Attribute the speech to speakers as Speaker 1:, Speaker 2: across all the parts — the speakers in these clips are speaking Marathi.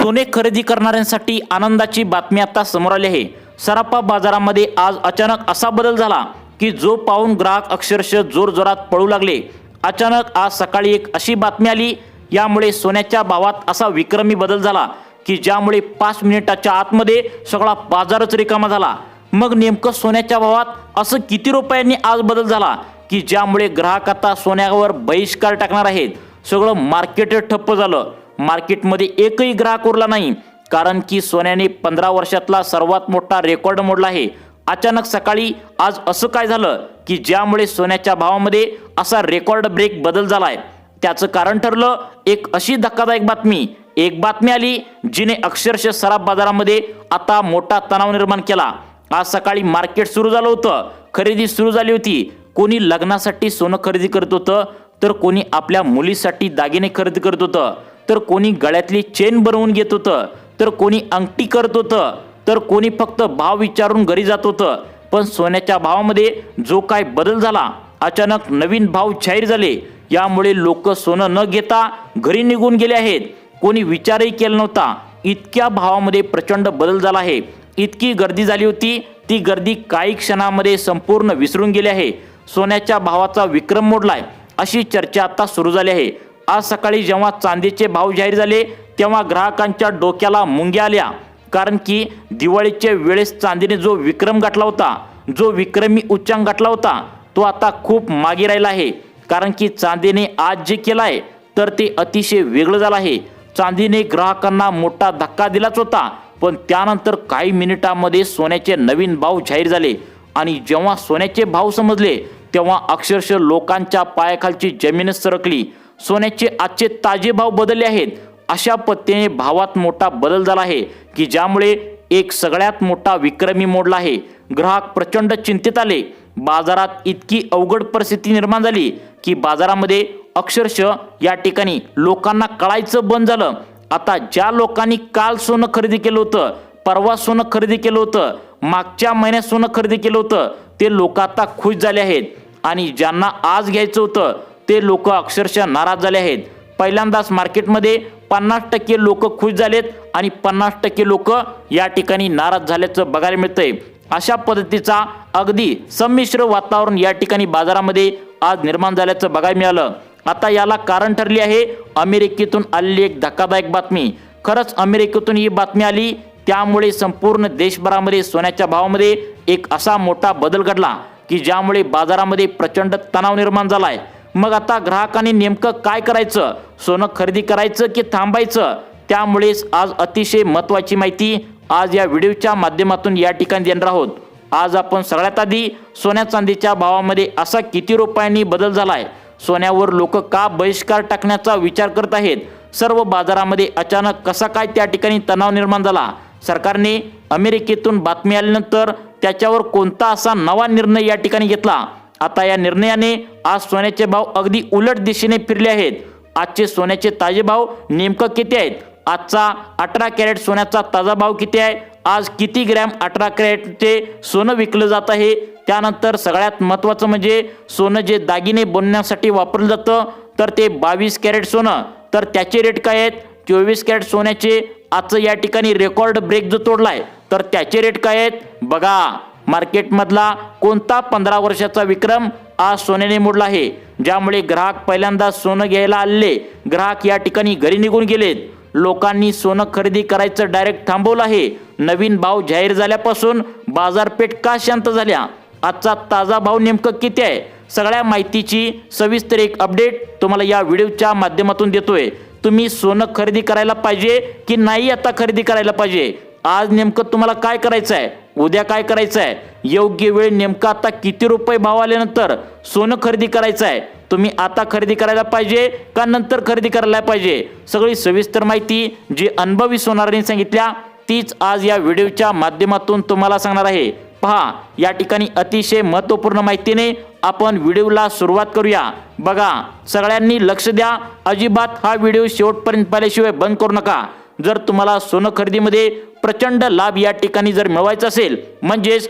Speaker 1: सोने खरेदी करणाऱ्यांसाठी आनंदाची बातमी आता समोर आली आहे। सराफा बाजारामध्ये आज अचानक असा बदल झाला की जो पाहून ग्राहक अक्षरशः जोरजोरात पळू लागले। अचानक आज सकाळी एक अशी बातमी आली, यामुळे सोन्याच्या भावात असा विक्रमी बदल झाला की ज्यामुळे 5 मिनिटाच्या आतमध्ये सगळा बाजारच रिकामा झाला। मग नेमकं सोन्याच्या भावात असं किती रुपयांनी आज बदल झाला की ज्यामुळे ग्राहक आता सोन्यावर बहिष्कार टाकणार आहेत। सगळं मार्केट ठप्प झालं। मार्केटमध्ये एकही ग्राहक उरला नाही, कारण की सोन्याने 15 वर्षातला सर्वात मोठा रेकॉर्ड मोडला आहे। अचानक सकाळी आज असं काय झालं की ज्यामुळे सोन्याच्या भावामध्ये असा रेकॉर्ड ब्रेक बदल झालाय। त्याचं कारण ठरलं एक अशी धक्कादायक बातमी। एक बातमी आली जिने अक्षरशः सराफ बाजारामध्ये आता मोठा तणाव निर्माण केला। आज सकाळी मार्केट सुरू झालं होतं, खरेदी सुरू झाली होती। कोणी लग्नासाठी सोनं खरेदी करत होतं, तर कोणी आपल्या मुलीसाठी दागिने खरेदी करत होतं, तर कोणी गळ्यातली चेन बनवून घेत होतं, तर कोणी अंगठी करत होतं, तर कोणी फक्त भाव विचारून घरी जात होतं। पण सोन्याच्या भावामध्ये जो काय बदल झाला, अचानक नवीन भाव जाहीर झाले। यामुळे लोक सोनं न घेता घरी निघून गेले आहेत। कोणी विचारही केला नव्हता, इतक्या भावामध्ये प्रचंड बदल झाला आहे। इतकी गर्दी झाली होती, ती गर्दी काही क्षणामध्ये संपूर्ण विसरून गेली आहे। सोन्याच्या भावाचा विक्रम मोडलाय अशी चर्चा आता सुरू झाली आहे। आज सकाळी जेव्हा चांदीचे भाव जाहीर झाले तेव्हा ग्राहकांच्या डोक्याला मुंग्या आल्या, कारण की दिवाळीच्या वेळेस चांदीने जो विक्रम गाठला होता, जो विक्रमी उच्चांक गाठला होता, तो आता खूप मागे राहिला आहे। कारण की चांदीने आज जे केलं आहे तर ते अतिशय वेगळं झालं आहे। चांदीने ग्राहकांना मोठा धक्का दिलाच होता, पण त्यानंतर काही मिनिटांमध्ये सोन्याचे नवीन भाव जाहीर झाले आणि जेव्हा सोन्याचे भाव समजले तेव्हा अक्षरशः लोकांच्या पायाखालची जमीनच सरकली। सोन्याचे आजचे ताजे भाव बदलले आहेत। अशा पद्धतीने भावात मोठा बदल झाला आहे की ज्यामुळे एक सगळ्यात मोठा विक्रमी मोडला आहे। ग्राहक प्रचंड चिंतेत आले। बाजारात इतकी अवघड परिस्थिती निर्माण झाली की बाजारामध्ये अक्षरशः या ठिकाणी लोकांना कळायचं बंद झालं। आता ज्या लोकांनी काल सोनं खरेदी केलं होतं, परवा सोनं खरेदी केलं होतं, मागच्या महिन्यात सोनं खरेदी केलं होतं, ते लोक आता खुश झाले आहेत आणि ज्यांना आज घ्यायचं होतं ते लोक अक्षरशः नाराज झाले आहेत। पहिल्यांदाच मार्केटमध्ये 50% लोक खुश झालेत आणि 50% लोक या ठिकाणी नाराज झाल्याचं बघायला मिळतंय। अशा पद्धतीचा अगदी संमिश्र वातावरण या ठिकाणी बाजारामध्ये आज निर्माण झाल्याचं बघायला मिळालं। आता याला कारण ठरली आहे अमेरिकेतून आलेली एक धक्कादायक बातमी। खरंच अमेरिकेतून ही बातमी आली, त्यामुळे संपूर्ण देशभरामध्ये सोन्याच्या भावामध्ये एक असा मोठा बदल घडला की ज्यामुळे बाजारामध्ये प्रचंड तणाव निर्माण झालाय। मग आता ग्राहकांनी नेमकं काय करायचं, सोनं खरेदी करायचं की थांबायचं? त्यामुळेच आज अतिशय महत्त्वाची माहिती आज या व्हिडिओच्या माध्यमातून या ठिकाणी देणार आहोत। आज आपण सगळ्यात आधी सोन्या चांदीच्या भावामध्ये असा किती रुपयांनी बदल झालाय, सोन्यावर लोक का बहिष्कार टाकण्याचा विचार करत आहेत, सर्व बाजारामध्ये अचानक कसा काय त्या ठिकाणी तणाव निर्माण झाला, सरकारने अमेरिकेतून बातमी आल्यानंतर त्याच्यावर कोणता असा नवा निर्णय या ठिकाणी घेतला। आता या निर्णयाने आज सोन्याचे भाव अगदी उलट दिशेने फिरले आहेत। आजचे सोन्याचे ताजे भाव नेमकं किती आहेत? आजचा 18 कॅरेट सोन्याचा ताजा भाव किती आहे? आज किती ग्रॅम 18 कॅरेटचे सोनं विकलं जात आहे? त्यानंतर सगळ्यात महत्त्वाचं म्हणजे सोनं जे दागिने बनवण्यासाठी वापरलं जातं तर ते 22 कॅरेट सोनं, तर त्याचे रेट काय आहेत? 24 कॅरेट सोन्याचे आजचं या ठिकाणी रेकॉर्ड ब्रेक जो तोडलाय तर त्याचे रेट काय आहेत? बघा, मार्केटमधला कोणता 15 वर्षाचा विक्रम आज सोन्याने मोडला आहे, ज्यामुळे ग्राहक पहिल्यांदा सोनं घ्यायला आलेले ग्राहक या ठिकाणी घरी निघून गेलेत। लोकांनी सोनं खरेदी करायचं डायरेक्ट थांबवलं आहे। नवीन भाव जाहीर झाल्यापासून बाजारपेठ का शांत झाल्या? आजचा ताजा भाव नेमकं किती आहे? सगळ्या माहितीची सविस्तर एक अपडेट तुम्हाला या व्हिडिओच्या माध्यमातून देतोय। तुम्ही सोनं खरेदी करायला पाहिजे की नाही आता खरेदी करायला पाहिजे? आज नेमकं तुम्हाला काय करायचं आहे, उद्या काय करायचं आहे, योग्य वेळ नेमका आता किती रुपये भाव आल्यानंतर सोनं खरेदी करायचं आहे, तुम्ही आता खरेदी करायला पाहिजे का नंतर खरेदी करायला पाहिजे? सगळी सविस्तर माहिती जी अनुभवी सोनारांनी सांगितल्या तीच आज या व्हिडिओच्या माध्यमातून तुम्हाला सांगणार आहे। पहा, या ठिकाणी अतिशय महत्त्वपूर्ण माहितीने आपण व्हिडिओला सुरुवात करूया। बघा, सगळ्यांनी लक्ष द्या, अजिबात हा व्हिडिओ शेवटपर्यंत पाहिल्याशिवाय बंद करू नका। जर तुम्हाला सोनं खरेदीमध्ये प्रचंड लाभ या ठिकाणी जर मिळवायचा असेल, म्हणजेच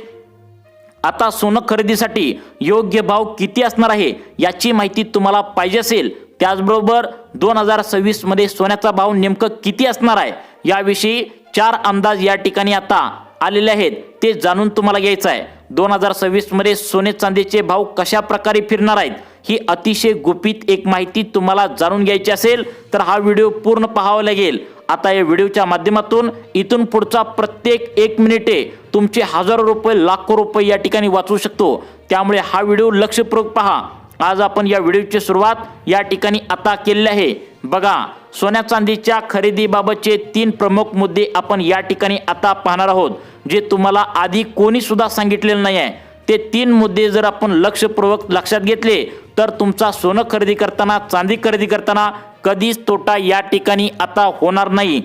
Speaker 1: आता सोनं खरेदीसाठी योग्य भाव किती असणार आहे याची माहिती तुम्हाला पाहिजे असेल, त्याचबरोबर 2026 मध्ये सोन्याचा भाव नेमकं किती असणार आहे याविषयी 4 अंदाज या ठिकाणी आता आलेले आहेत, ते जाणून तुम्हाला घ्यायचं आहे। 2026 मध्ये सोने चांदीचे भाव कशा प्रकारे फिरणार आहेत ही अतिशय गुपित एक माहिती तुम्हाला जाणून घ्यायची असेल तर हा व्हिडिओ पूर्ण पाहावा लागेल। आता या व्हिडिओच्या माध्यमातून इथून पुढचा प्रत्येक 1 मिनिटे तुमचे हजारो रुपये लाखो रुपये या ठिकाणी वाचवू शकतो, त्यामुळे हा व्हिडिओ लक्षपूर्वक पहा। आज आपण या व्हिडिओची सुरुवात या ठिकाणी आता केलेली आहे। बघा, सोन्या चांदीच्या खरेदीबाबतचे 3 प्रमुख मुद्दे आपण या ठिकाणी आता पाहणार आहोत, जे तुम्हाला आधी कोणी सुद्धा सांगितलेलं नाही आहे। ते 3 मुद्दे जर आपण लक्षपूर्वक लक्षात घेतले तर तुमचा सोनं खरेदी करताना, चांदी खरेदी करताना कधीच तोटा या ठिकाणी आता होणार नाही।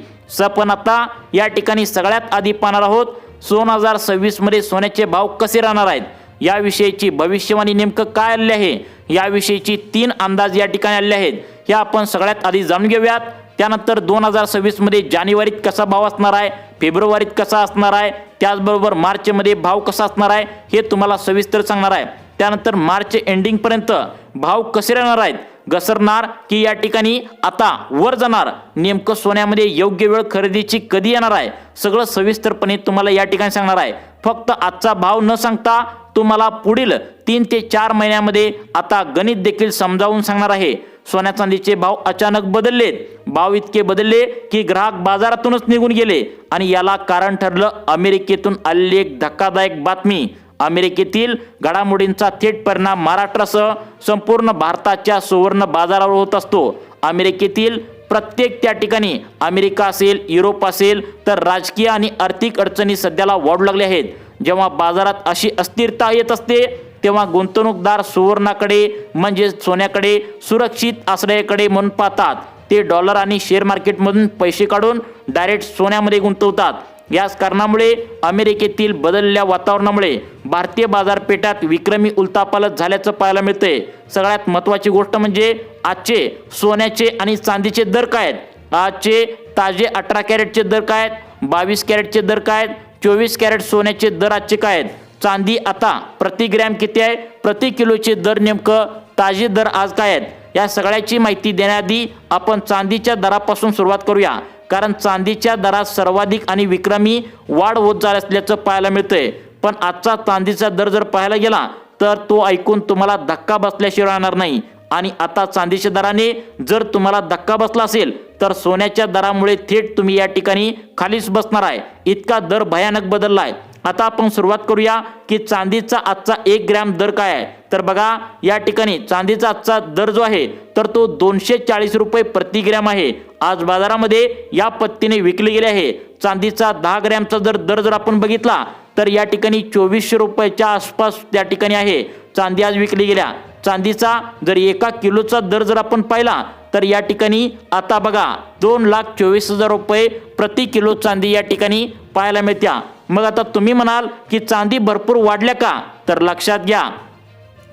Speaker 1: पण आता या ठिकाणी सगळ्यात आधी पाहणार आहोत 2026 मध्ये सोन्याचे भाव कसे राहणार आहेत, याविषयीची भविष्यवाणी नेमकं काय आले आहे, याविषयीची 3 अंदाज या ठिकाणी आले आहेत, हे आपण सगळ्यात आधी जाणून घेऊयात। त्यानंतर 2026 मध्ये जानेवारीत कसा भाव असणार आहे, फेब्रुवारीत कसा असणार आहे, त्याचबरोबर मार्च मध्ये भाव कसा असणार आहे हे तुम्हाला सविस्तर सांगणार आहे। त्यानंतर मार्च एंडिंग पर्यंत भाव कसे राहणार आहेत, घसरणार की या ठिकाणी आता वर जाणार, नेमकं सोन्यामध्ये योग्य वेळ खरेदीची कधी येणार आहे, सगळं सविस्तरपणे तुम्हाला या ठिकाणी सांगणार आहे। फक्त आजचा भाव न सांगता तुम्हाला पुढील 3 ते 4 महिन्यामध्ये आता गणित देखील समजावून सांगणार आहे। सोन्या चांदीचे भाव अचानक बदललेत, भाव इतके बदलले की ग्राहक बाजारातूनच निघून गेले आणि याला कारण ठरलं अमेरिकेतून आलेली एक धक्कादायक बातमी। अमेरिकेतील घडामोडींचा थेट परिणाम महाराष्ट्रासह संपूर्ण भारताच्या सुवर्ण बाजारावर होत असतो। अमेरिकेतील प्रत्येक त्या ठिकाणी, अमेरिका असेल, युरोप असेल, तर राजकीय आणि आर्थिक अडचणी सध्याला वाढू लागल्या आहेत। जेव्हा बाजारात अशी अस्थिरता येत असते तेव्हा गुंतवणूकदार सुवर्णाकडे म्हणजे सोन्याकडे, सुरक्षित आश्रयाकडे म्हणून पाहतात। ते डॉलर आणि शेअर मार्केटमधून पैसे काढून डायरेक्ट सोन्यामध्ये गुंतवतात। याच कारणामुळे अमेरिकेतील बदललेल्या वातावरणामुळे भारतीय बाजारपेठात विक्रमी उलथापालथ झाल्याचं पाहायला मिळतंय। सगळ्यात महत्त्वाची गोष्ट म्हणजे आजचे सोन्याचे आणि चांदीचे दर काय आहेत। आजचे ताजे 18 कॅरेटचे दर काय आहेत, 22 कॅरेटचे दर काय आहेत, 24 कॅरेट सोन्याचे दर आजचे काय आहेत, चांदी आता प्रति ग्रॅम किती आहे, प्रति किलोचे दर नेमकं ताजे दर आज काय आहेत, या सगळ्याची माहिती देण्याआधी आपण चांदीच्या दरापासून सुरुवात करूया, कारण चांदीच्या दरात सर्वाधिक आणि विक्रमी वाढ होत जात असल्याचं पाहायला मिळतंय। पण आजचा चांदीचा दर जर पाहायला गेला तर तो ऐकून तुम्हाला धक्का बसल्याशिवाय राहणार नाही। आणि आता चांदीच्या दराने जर तुम्हाला धक्का बसला असेल तर सोन्याच्या दरामुळे थेट तुम्ही या ठिकाणी खालीच बसणार आहे, इतका दर भयानक बदलला आहे। आता आपण सुरुवात करूया की चांदीचा आजचा 1 ग्रॅम दर काय आहे। तर बघा, या ठिकाणी चांदीचा आजचा दर जो आहे तर तो 240 रुपये प्रति ग्रॅम आहे। आज बाजारामध्ये या पद्धतीने विकले गेले आहे। चांदीचा 10 ग्रॅमचा दर जर आपण बघितला तर या ठिकाणी 2400 रुपयाच्या आसपास त्या ठिकाणी आहे चांदी आज विकली गेल्या। चांदीचा जर 1 किलोचा दर जर आपण पाहिला तर या ठिकाणी आता बघा 2,24,000 रुपये प्रति किलो चांदी या ठिकाणी पाहायला मिळत्या। मग आता तुम्ही म्हणाल की चांदी भरपूर वाढल्या का, तर लक्षात घ्या,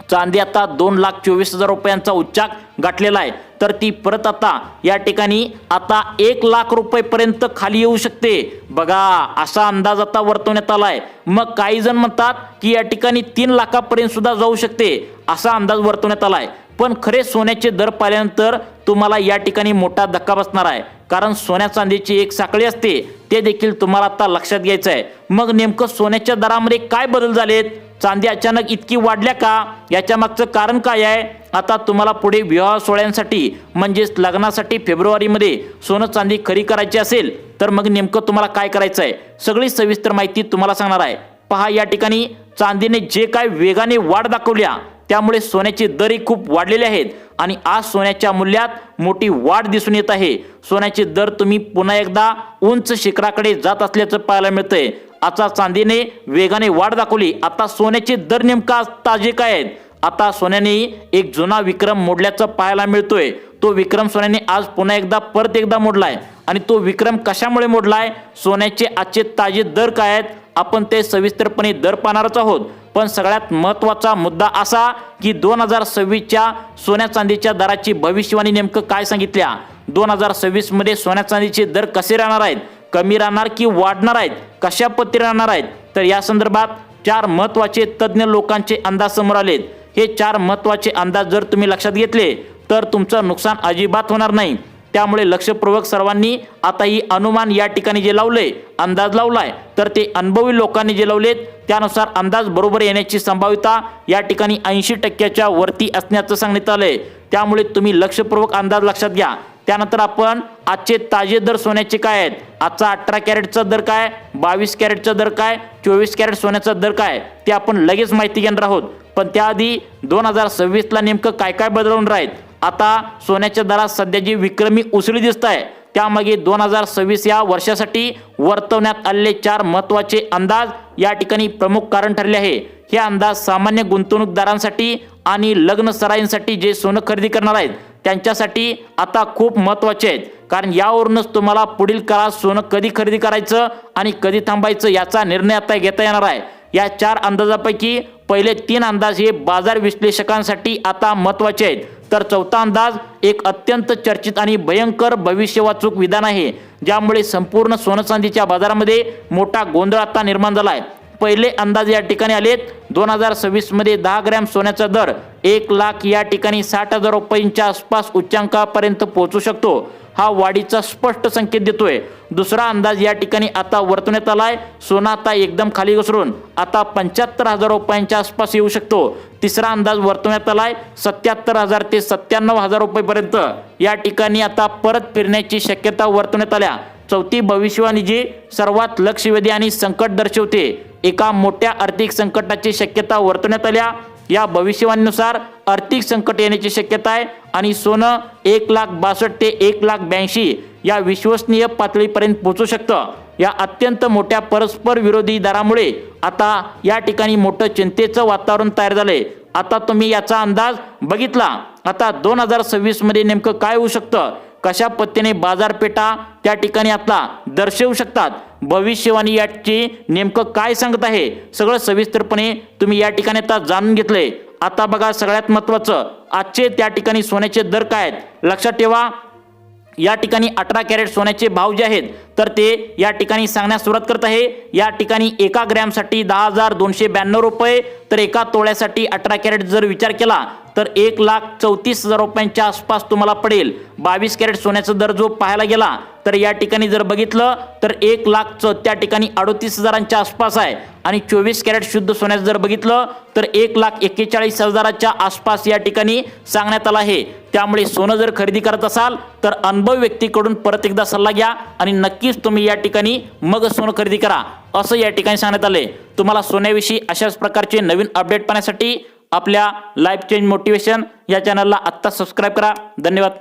Speaker 1: चांदी आता 2,24,000 रुपयांचा उच्चाक गाठलेला आहे, तर ती परत आता या ठिकाणी आता 1,00,000 रुपयेपर्यंत खाली येऊ शकते। बघा, असा अंदाज आता वर्तवण्यात आलाय। मग काही जण म्हणतात की या ठिकाणी 3 लाखापर्यंत सुद्धा जाऊ शकते, असा अंदाज वर्तवण्यात आलाय। पण खरे सोन्याचे दर पाहिल्यानंतर तुम्हाला या ठिकाणी मोठा धक्का बसणार आहे, कारण सोन्या चांदीची एक साखळी असते, ते देखील तुम्हाला आता लक्षात घ्यायचं आहे। मग नेमकं सोन्याच्या दरामध्ये काय बदल झालेत, चांदी अचानक इतकी वाढल्या का, याच्या मागचं कारण काय आहे, आता तुम्हाला पुढे विवाह सोहळ्यांसाठी म्हणजेच लग्नासाठी फेब्रुवारीमध्ये सोनं चांदी खरेदी करायची असेल तर मग नेमकं तुम्हाला काय करायचं आहे, सगळी सविस्तर माहिती तुम्हाला सांगणार आहे। पहा, या ठिकाणी चांदीने जे काय वेगाने वाढ दाखवल्या त्यामुळे सोन्याचे दरही खूप वाढलेले आहेत आणि आज सोन्याच्या मूल्यात मोठी वाढ दिसून येत आहे। सोन्याचे दर तुम्ही पुन्हा एकदा उंच शिखराकडे जात असल्याचं पाहायला मिळतंय। आता चांदीने वेगाने वाढ दाखवली, आता सोन्याचे दर नेमका ताजे काय आहेत। आता सोन्याने एक जुना विक्रम मोडल्याचं पाहायला मिळतोय। तो विक्रम सोन्याने आज पुन्हा परत एकदा मोडलाय आणि तो विक्रम कशामुळे मोडलाय, सोन्याचे आजचे ताजे दर काय आहेत, आपण ते सविस्तरपणे दर पाहणारच आहोत। पण सगळ्यात महत्त्वाचा मुद्दा असा की 2026च्या सोन्या चांदीच्या दराची भविष्यवाणी नेमकं काय सांगितल्या। 2026 मध्ये सोन्या चांदीचे दर कसे राहणार आहेत, कमी राहणार की वाढणार आहेत, कशा पद्धतीने राहणार आहेत, तर या संदर्भात 4 महत्त्वाचे तज्ज्ञ लोकांचे अंदाज समोर आलेत। हे 4 महत्त्वाचे अंदाज जर तुम्ही लक्षात घेतले तर तुमचं नुकसान अजिबात होणार नाही। त्यामुळे लक्षपूर्वक सर्वांनी आता ही अनुमान या ठिकाणी जे लावले अंदाज लावलाय तर ते अनुभवी लोकांनी जे लावलेत त्यानुसार अंदाज बरोबर येण्याची संभाव्यता या ठिकाणी 80% वरती असण्याचं सांगण्यात आलंय। त्यामुळे तुम्ही लक्षपूर्वक अंदाज लक्षात घ्या। त्यानंतर आपण आजचे ताजे दर सोन्याचे काय आहेत, आजचा 18 कॅरेटचा दर काय, 22 कॅरेटचा दर काय, 24 कॅरेट सोन्याचा दर काय ते आपण लगेच माहिती घेणार आहोत। पण त्याआधी 2026 ला नेमकं काय काय बदलून राहील। आता सोन्याच्या दरात सध्या जी विक्रमी उसळी दिसत आहे त्यामागे 2026 या वर्षासाठी वर्तवण्यात आलेले 4 महत्त्वाचे अंदाज या ठिकाणी प्रमुख कारण ठरले आहे। हे अंदाज सामान्य गुंतवणूकदारांसाठी आणि लग्न सराईंसाठी जे सोनं खरेदी करणार आहेत त्यांच्यासाठी आता खूप महत्त्वाचे आहेत, कारण यावरूनच तुम्हाला पुढील काळात सोनं कधी खरेदी करायचं आणि कधी थांबायचं याचा निर्णय आता घेता येणार आहे। या 4 अंदाजापैकी पहिले 3 अंदाज हे बाजार विश्लेषकांसाठी आता महत्त्वाचे आहेत, तर चौथा अंदाज एक अत्यंत चर्चित आणि भयंकर भविष्यवाचक विधान आहे ज्यामुळे संपूर्ण सोनं चांदीच्या बाजारामध्ये मोठा गोंधळ आता निर्माण झाला आहे। पहिले अंदाज या ठिकाणी आलेत 2026 मध्ये 10 ग्रॅम सोन्याचा दर 1 लाख या ठिकाणी 60,000 रुपयांच्या आसपास उच्चांकापर्यंत पोहोचू शकतो। हा वाढीचा स्पष्ट संकेत देतोय। दुसरा अंदाज या ठिकाणी आता वर्तवण्यात आलाय, सोनं आता एकदम खाली घसरून आता 75,000 रुपयांच्या आसपास येऊ शकतो। तिसरा अंदाज वर्तवण्यात आलाय 77,000 ते 97,000 रुपयेपर्यंत या ठिकाणी आता परत फिरण्याची शक्यता वर्तवण्यात आल्या। चौथी भविष्यवाणी जी सर्वात लक्षवेधी आणि संकट दर्शवते, एका मोठ्या आर्थिक संकटाची शक्यता वर्तवण्यात आल्या। या भविष्यवाणीनुसार आर्थिक संकट येण्याची शक्यता आहे आणि सोनं 1,62,000 ते 1,82,000 या विश्वसनीय पातळीपर्यंत पोहोचू शकतं। या अत्यंत मोठ्या परस्पर विरोधी दरामुळे आता या ठिकाणी मोठं चिंतेचं वातावरण तयार झालंय। आता तुम्ही याचा अंदाज बघितला, आता 2026 मध्ये नेमकं काय होऊ शकतं, कशा पद्धतीने बाजारपेठा त्या ठिकाणी आता दर्शवू शकतात, भविष्यवाणी याची नेमकं काय सांगत आहे, सगळं सविस्तरपणे तुम्ही या ठिकाणी आता जाणून घेतलंय। आता बघा सगळ्यात महत्त्वाचं आजचे त्या ठिकाणी सोन्याचे दर काय आहेत। लक्षात ठेवा या ठिकाणी 18 कॅरेट सोन्याचे भाव जे आहेत तर ते या ठिकाणी सांगण्यास सुरुवात करत आहे। या ठिकाणी 1 ग्रॅमसाठी 10,292 रुपये, तर एका तोळ्यासाठी 18 कॅरेट जर विचार केला तर 1,34,000 रुपयांच्या आसपास तुम्हाला पडेल। 22 कॅरेट सोन्याचा दर जो पाहायला गेला तर या ठिकाणी जर बघितलं तर 1 लाख त्या ठिकाणी 38,000च्या आसपास आहे आणि 24 कॅरेट शुद्ध सोन्याचं जर बघितलं तर 1,41,000च्या आसपास या ठिकाणी सांगण्यात आलं आहे। त्यामुळे सोनं जर खरेदी करत असाल तर अनुभवी व्यक्तीकडून परत एकदा सल्ला घ्या आणि नक्कीच तुम्ही या ठिकाणी मग सोनं खरेदी करा असं या ठिकाणी सांगण्यात आले। तुम्हाला सोन्याविषयी अशाच प्रकारचे नवीन अपडेट पाहण्यासाठी आपल्या लाईफ चेंज मोटिवेशन या चॅनलला आत्ता सबस्क्राईब करा। धन्यवाद।